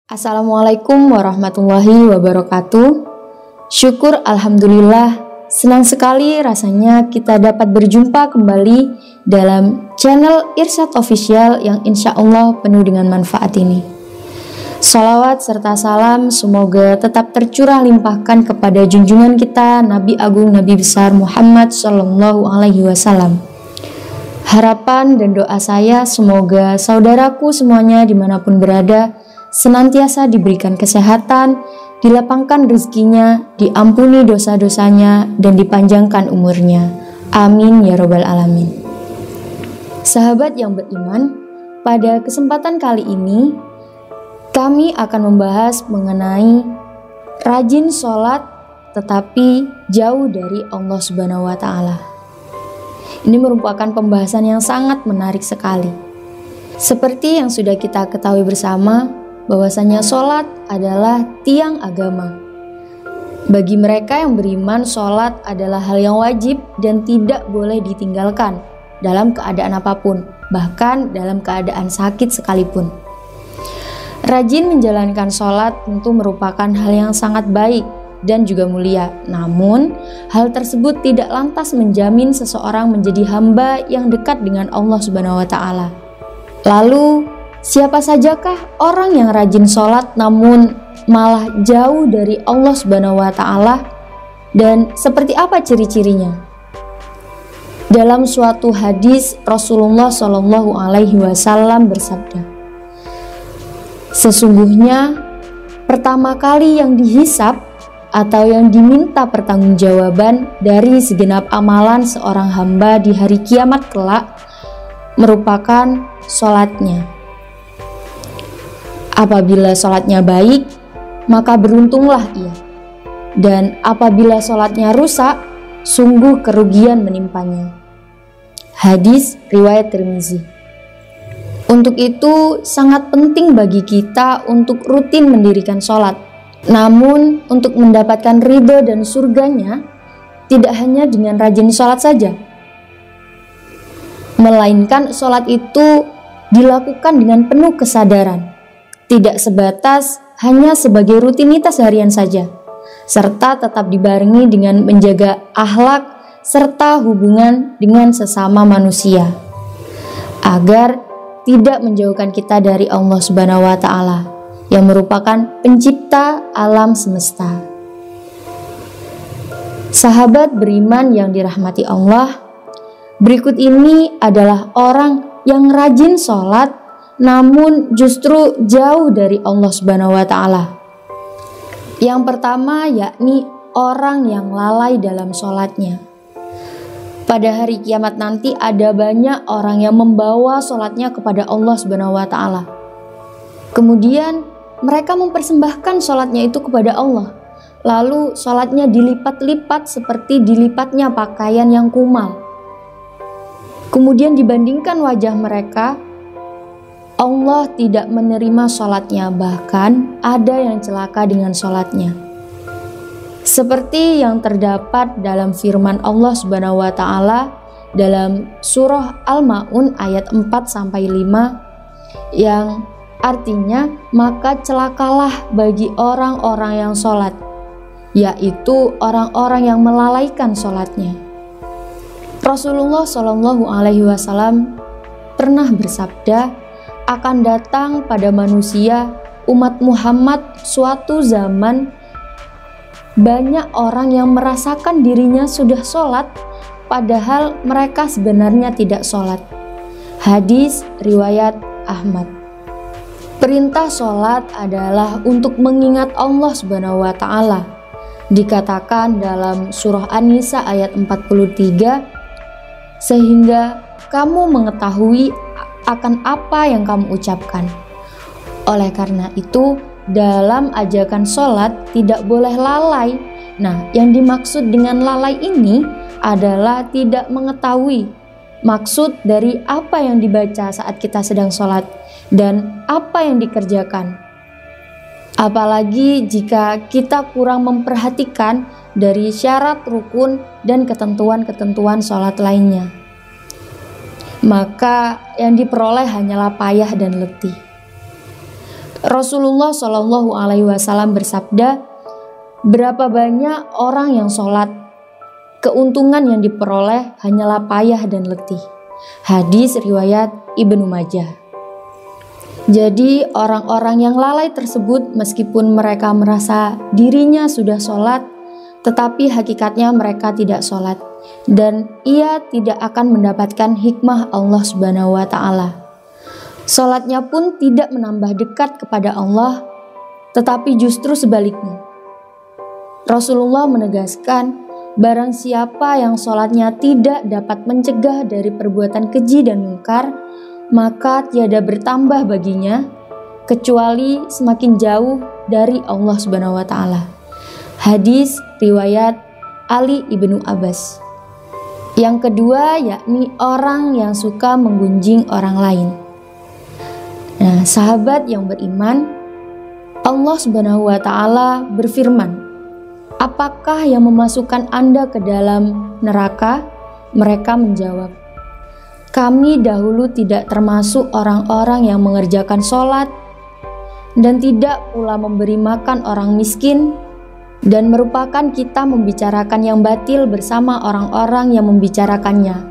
Assalamualaikum warahmatullahi wabarakatuh. Syukur alhamdulillah, senang sekali rasanya kita dapat berjumpa kembali dalam channel Irsyad Official yang insya Allah penuh dengan manfaat ini. Sholawat serta salam semoga tetap tercurah limpahkan kepada junjungan kita Nabi Agung Nabi Besar Muhammad Sallallahu Alaihi Wasallam. Harapan dan doa saya semoga saudaraku semuanya dimanapun berada senantiasa diberikan kesehatan, dilapangkan rezekinya, diampuni dosa-dosanya, dan dipanjangkan umurnya. Amin ya robbal alamin. Sahabat yang beriman, pada kesempatan kali ini kami akan membahas mengenai rajin sholat tetapi jauh dari Allah Subhanahu wa Ta'ala. Ini merupakan pembahasan yang sangat menarik sekali. Seperti yang sudah kita ketahui bersama, bahwasanya sholat adalah tiang agama. Bagi mereka yang beriman, sholat adalah hal yang wajib dan tidak boleh ditinggalkan dalam keadaan apapun, bahkan dalam keadaan sakit sekalipun. Rajin menjalankan sholat tentu merupakan hal yang sangat baik dan juga mulia. Namun, hal tersebut tidak lantas menjamin seseorang menjadi hamba yang dekat dengan Allah Subhanahu wa Ta'ala. Lalu, siapa sajakah orang yang rajin sholat namun malah jauh dari Allah Subhanahu wa Ta'ala, dan seperti apa ciri-cirinya? Dalam suatu hadis Rasulullah Shallallahu Alaihi Wasallam bersabda, sesungguhnya pertama kali yang dihisab atau yang diminta pertanggungjawaban dari segenap amalan seorang hamba di hari kiamat kelak merupakan sholatnya. Apabila sholatnya baik, maka beruntunglah ia. Dan apabila sholatnya rusak, sungguh kerugian menimpanya. Hadis riwayat Tirmizi. Untuk itu sangat penting bagi kita untuk rutin mendirikan sholat. Namun untuk mendapatkan ridho dan surganya, tidak hanya dengan rajin sholat saja, melainkan sholat itu dilakukan dengan penuh kesadaran, tidak sebatas hanya sebagai rutinitas harian saja, serta tetap dibarengi dengan menjaga akhlak serta hubungan dengan sesama manusia, agar tidak menjauhkan kita dari Allah Subhanahu wa Ta'ala yang merupakan pencipta alam semesta. Sahabat beriman yang dirahmati Allah, berikut ini adalah orang yang rajin sholat namun justru jauh dari Allah Subhanahu wa Ta'ala. Yang pertama yakni orang yang lalai dalam sholatnya. Pada hari kiamat nanti ada banyak orang yang membawa sholatnya kepada Allah Subhanahu wa Ta'ala. Kemudian mereka mempersembahkan sholatnya itu kepada Allah. Lalu sholatnya dilipat-lipat seperti dilipatnya pakaian yang kumal. Kemudian dibandingkan wajah mereka, Allah tidak menerima sholatnya, bahkan ada yang celaka dengan sholatnya. Seperti yang terdapat dalam firman Allah Subhanahu wa Ta'ala dalam surah Al-Ma'un ayat 4-5 yang artinya, maka celakalah bagi orang-orang yang sholat, yaitu orang-orang yang melalaikan sholatnya. Rasulullah Shallallahu Alaihi Wasallam pernah bersabda, akan datang pada manusia umat Muhammad suatu zaman banyak orang yang merasakan dirinya sudah sholat padahal mereka sebenarnya tidak sholat. Hadis riwayat Ahmad. Perintah sholat adalah untuk mengingat Allah Subhanahu wa Ta'ala. Dikatakan dalam surah An-Nisa ayat 43, sehingga kamu mengetahui akan apa yang kamu ucapkan. Oleh karena itu, dalam ajakan sholat tidak boleh lalai. Nah, yang dimaksud dengan lalai ini adalah tidak mengetahui maksud dari apa yang dibaca saat kita sedang sholat dan apa yang dikerjakan. Apalagi jika kita kurang memperhatikan dari syarat, rukun, dan ketentuan-ketentuan sholat lainnya, maka yang diperoleh hanyalah payah dan letih. Rasulullah Shallallahu Alaihi Wasallam bersabda, berapa banyak orang yang sholat, keuntungan yang diperoleh hanyalah payah dan letih. Hadis riwayat Ibnu Majah. Jadi orang-orang yang lalai tersebut meskipun mereka merasa dirinya sudah sholat, tetapi hakikatnya mereka tidak sholat, dan ia tidak akan mendapatkan hikmah Allah Subhanahu wa Ta'ala. Sholatnya pun tidak menambah dekat kepada Allah, tetapi justru sebaliknya. Rasulullah menegaskan, barang siapa yang sholatnya tidak dapat mencegah dari perbuatan keji dan mungkar, maka tiada bertambah baginya, kecuali semakin jauh dari Allah Subhanahu wa Ta'ala. Hadis riwayat Ali ibnu Abbas. Yang kedua yakni orang yang suka menggunjing orang lain. Nah, sahabat yang beriman, Allah Subhanahu wa Ta'ala berfirman, apakah yang memasukkan Anda ke dalam neraka? Mereka menjawab, kami dahulu tidak termasuk orang-orang yang mengerjakan sholat dan tidak pula memberi makan orang miskin, dan merupakan kita membicarakan yang batil bersama orang-orang yang membicarakannya,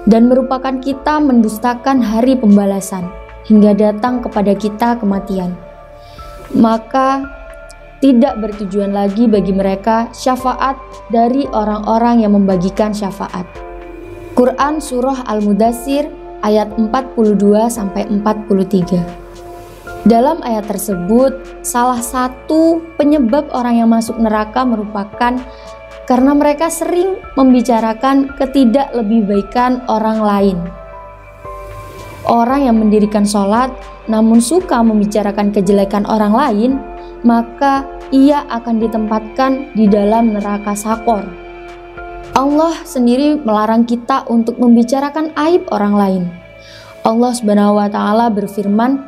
dan merupakan kita mendustakan hari pembalasan hingga datang kepada kita kematian. Maka tidak bertujuan lagi bagi mereka syafaat dari orang-orang yang membagikan syafaat. Quran Surah Al-Mudaththir ayat 42-43. Dalam ayat tersebut, salah satu penyebab orang yang masuk neraka merupakan karena mereka sering membicarakan ketidaklebihbaikan orang lain. Orang yang mendirikan sholat namun suka membicarakan kejelekan orang lain, maka ia akan ditempatkan di dalam neraka Sakor. Allah sendiri melarang kita untuk membicarakan aib orang lain. Allah Subhanahu wa Ta'ala berfirman,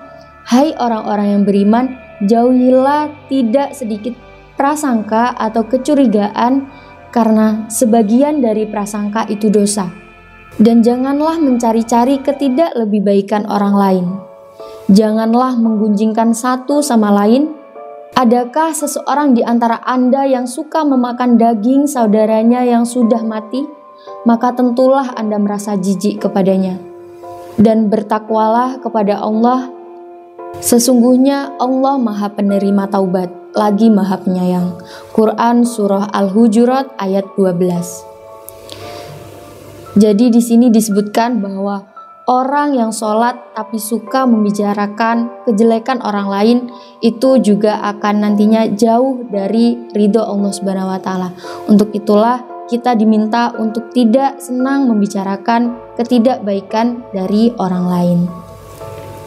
hai orang-orang yang beriman, jauhilah tidak sedikit prasangka atau kecurigaan, karena sebagian dari prasangka itu dosa. Dan janganlah mencari-cari ketidaklebihbaikan orang lain. Janganlah menggunjingkan satu sama lain. Adakah seseorang di antara Anda yang suka memakan daging saudaranya yang sudah mati? Maka tentulah Anda merasa jijik kepadanya. Dan bertakwalah kepada Allah. Sesungguhnya Allah Maha Penerima Taubat, lagi Maha Penyayang. Quran Surah Al-Hujurat ayat 12. Jadi di sini disebutkan bahwa orang yang sholat tapi suka membicarakan kejelekan orang lain itu juga akan nantinya jauh dari ridho Allah Subhanahu wa Ta'ala. Untuk itulah kita diminta untuk tidak senang membicarakan ketidakbaikan dari orang lain.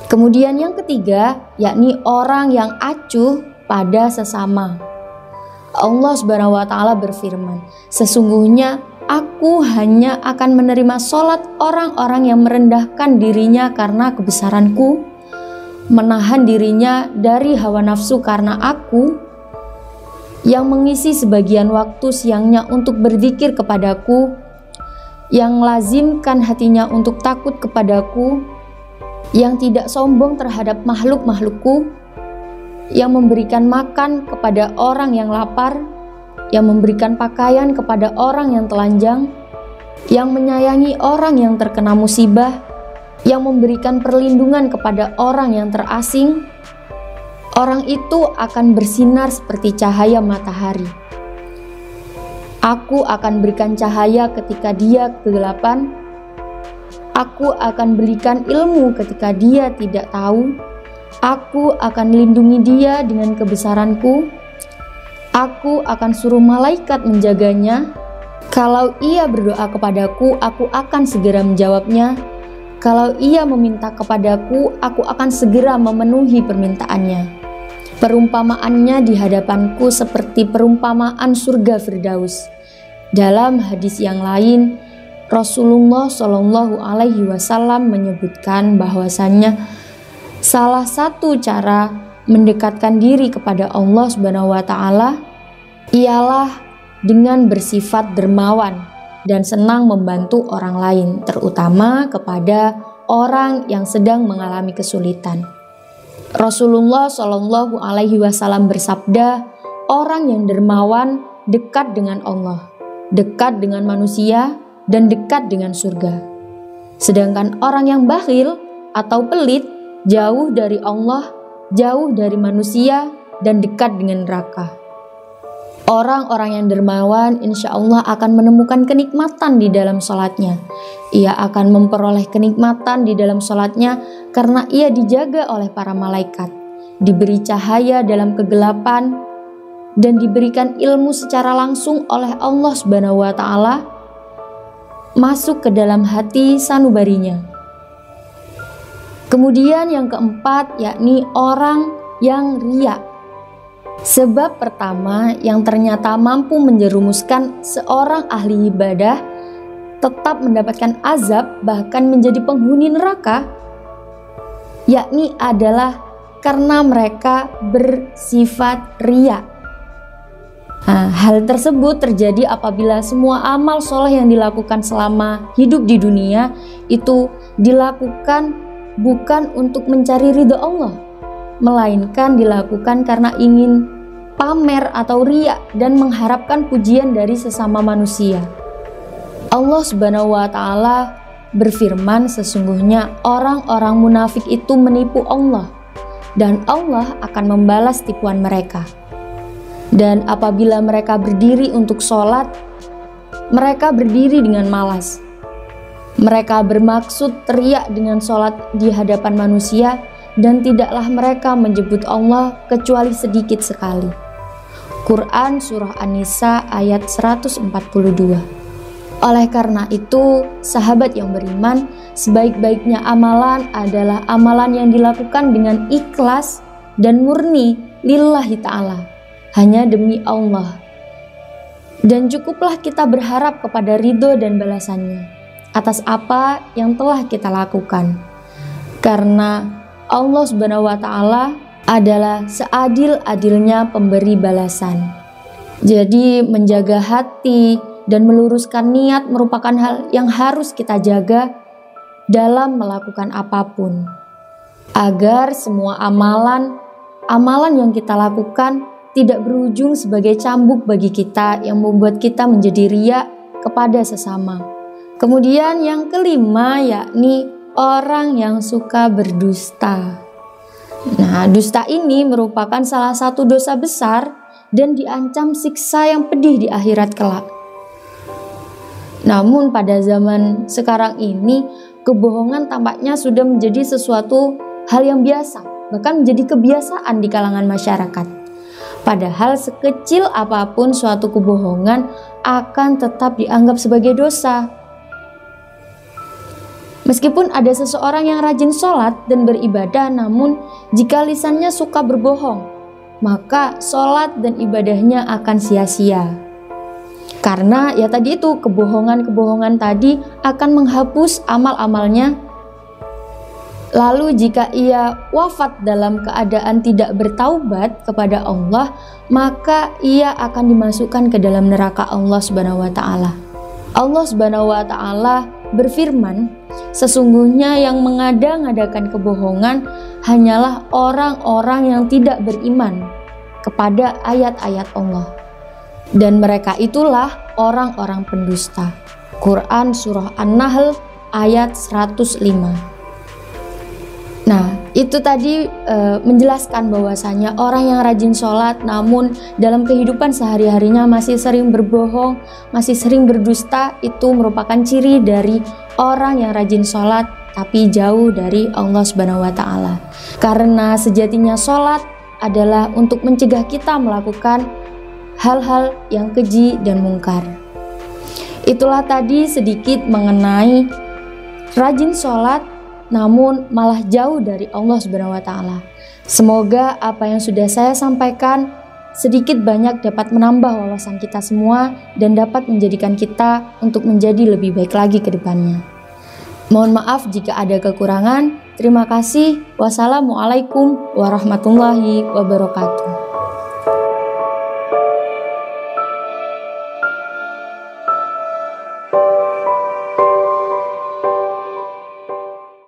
Kemudian yang ketiga yakni orang yang acuh pada sesama. Allah Subhanahu wa Ta'ala berfirman, sesungguhnya Aku hanya akan menerima sholat orang-orang yang merendahkan dirinya karena kebesaranku, menahan dirinya dari hawa nafsu karena aku, yang mengisi sebagian waktu siangnya untuk berzikir kepadaku, yang lazimkan hatinya untuk takut kepadaku, yang tidak sombong terhadap makhluk-makhlukku, yang memberikan makan kepada orang yang lapar, yang memberikan pakaian kepada orang yang telanjang, yang menyayangi orang yang terkena musibah, yang memberikan perlindungan kepada orang yang terasing. Orang itu akan bersinar seperti cahaya matahari. Aku akan berikan cahaya ketika dia kegelapan. Aku akan berikan ilmu ketika dia tidak tahu. Aku akan lindungi dia dengan kebesaranku. Aku akan suruh malaikat menjaganya. Kalau ia berdoa kepadaku, aku akan segera menjawabnya. Kalau ia meminta kepadaku, aku akan segera memenuhi permintaannya. Perumpamaannya di hadapanku seperti perumpamaan surga Firdaus. Dalam hadis yang lain, Rasulullah Shallallahu Alaihi Wasallam menyebutkan bahwasannya salah satu cara mendekatkan diri kepada Allah Subhanahu wa Ta'ala ialah dengan bersifat dermawan dan senang membantu orang lain, terutama kepada orang yang sedang mengalami kesulitan. Rasulullah Shallallahu Alaihi Wasallam bersabda, orang yang dermawan dekat dengan Allah, dekat dengan manusia, dan dekat dengan surga. Sedangkan orang yang bakhil atau pelit jauh dari Allah, jauh dari manusia, dan dekat dengan neraka. Orang-orang yang dermawan insya Allah akan menemukan kenikmatan di dalam sholatnya. Ia akan memperoleh kenikmatan di dalam sholatnya karena ia dijaga oleh para malaikat, diberi cahaya dalam kegelapan, dan diberikan ilmu secara langsung oleh Allah Subhanahu wa Ta'ala masuk ke dalam hati sanubarinya. Kemudian yang keempat, yakni orang yang riya. Sebab pertama yang ternyata mampu menjerumuskan seorang ahli ibadah tetap mendapatkan azab bahkan menjadi penghuni neraka, yakni adalah karena mereka bersifat riya. Hal tersebut terjadi apabila semua amal soleh yang dilakukan selama hidup di dunia itu dilakukan bukan untuk mencari ridha Allah, melainkan dilakukan karena ingin pamer atau riya dan mengharapkan pujian dari sesama manusia. Allah Subhanahu wa Ta'ala berfirman, sesungguhnya orang-orang munafik itu menipu Allah dan Allah akan membalas tipuan mereka. Dan apabila mereka berdiri untuk sholat, mereka berdiri dengan malas. Mereka bermaksud teriak dengan sholat di hadapan manusia, dan tidaklah mereka menyebut Allah kecuali sedikit sekali. Quran Surah An-Nisa ayat 142. Oleh karena itu, sahabat yang beriman, sebaik-baiknya amalan adalah amalan yang dilakukan dengan ikhlas dan murni lillahi ta'ala, hanya demi Allah. Dan cukuplah kita berharap kepada ridho dan balasannya atas apa yang telah kita lakukan, karena Allah Subhanahu wa Ta'ala adalah seadil-adilnya pemberi balasan. Jadi menjaga hati dan meluruskan niat merupakan hal yang harus kita jaga dalam melakukan apapun, agar semua amalan yang kita lakukan tidak berujung sebagai cambuk bagi kita yang membuat kita menjadi riya kepada sesama. Kemudian yang kelima, yakni orang yang suka berdusta. Nah, dusta ini merupakan salah satu dosa besar dan diancam siksa yang pedih di akhirat kelak. Namun pada zaman sekarang ini, kebohongan tampaknya sudah menjadi sesuatu hal yang biasa, bahkan menjadi kebiasaan di kalangan masyarakat. Padahal sekecil apapun suatu kebohongan akan tetap dianggap sebagai dosa. Meskipun ada seseorang yang rajin sholat dan beribadah, namun jika lisannya suka berbohong, maka sholat dan ibadahnya akan sia-sia. Karena ya tadi itu, kebohongan-kebohongan tadi akan menghapus amal-amalnya. Lalu jika ia wafat dalam keadaan tidak bertaubat kepada Allah, maka ia akan dimasukkan ke dalam neraka Allah Subhanahu wa Ta'ala. Allah Subhanahu wa Ta'ala berfirman, sesungguhnya yang mengada-ngadakan kebohongan hanyalah orang-orang yang tidak beriman kepada ayat-ayat Allah, dan mereka itulah orang-orang pendusta. Quran Surah An-Nahl ayat 105. Nah, itu tadi menjelaskan bahwasanya orang yang rajin sholat namun dalam kehidupan sehari-harinya masih sering berbohong, masih sering berdusta, itu merupakan ciri dari orang yang rajin sholat tapi jauh dari Allah Subhanahu wa Ta'ala. Karena sejatinya sholat adalah untuk mencegah kita melakukan hal-hal yang keji dan mungkar. Itulah tadi sedikit mengenai rajin sholat namun malah jauh dari Allah Subhanahu wa Ta'ala. Semoga apa yang sudah saya sampaikan sedikit banyak dapat menambah wawasan kita semua dan dapat menjadikan kita untuk menjadi lebih baik lagi ke depannya. Mohon maaf jika ada kekurangan. Terima kasih. Wassalamualaikum warahmatullahi wabarakatuh.